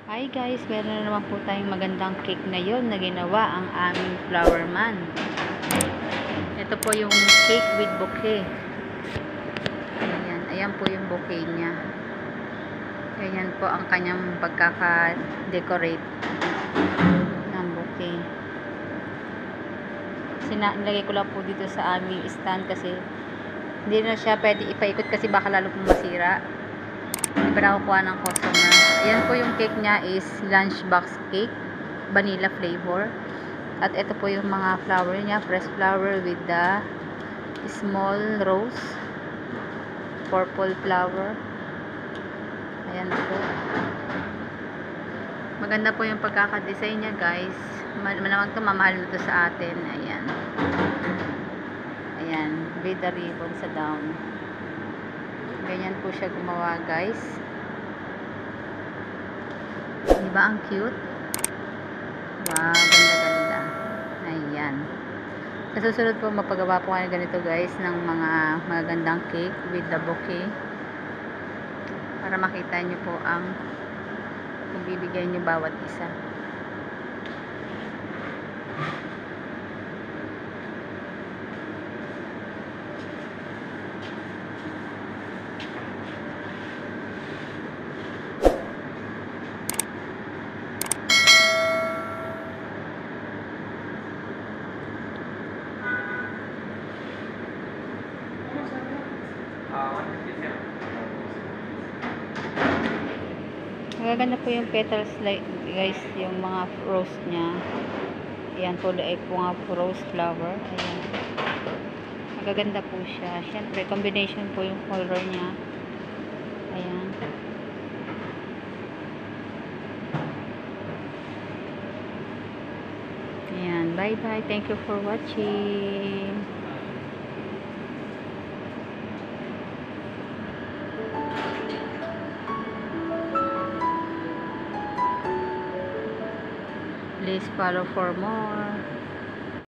Hi guys, meron na naman po tayong magandang cake ngayon na ginawa ang aming flower man. Ito po yung cake with bouquet. Ayan po yung bouquet niya. Ayan po ang kanyang pagkaka-decorate ng bouquet. Nilagay ko lang po dito sa aming stand kasi hindi na siya pwede ipaikot kasi baka lalo pong masira. Hindi pa nakukuha ng customer. Ayan po yung cake niya is lunchbox cake, vanilla flavor. At ito po yung mga flower niya, fresh flower with the small rose, purple flower. Ayan po. Maganda po yung pagkakadesign niya guys. Malamang ito mamahal na ito sa atin. Ayan. Ayan, with the ribbon sa down. Ganyan po siya gumawa guys. Diba ang cute? Wow, ganda-ganda. Ayan. Sa susunod po, mapagawa po kayo ganito guys ng mga magagandang cake with the bouquet. Para makita nyo po ang ibibigay nyo bawat isa. Magaganda po yung petals like guys, yung mga rose nya. Ayan po, like po nga rose flower. Ayan. Magaganda po siya. Siyempre, combination po yung color nya. Ayan. Ayan. Bye bye. Thank you for watching. Please follow for more.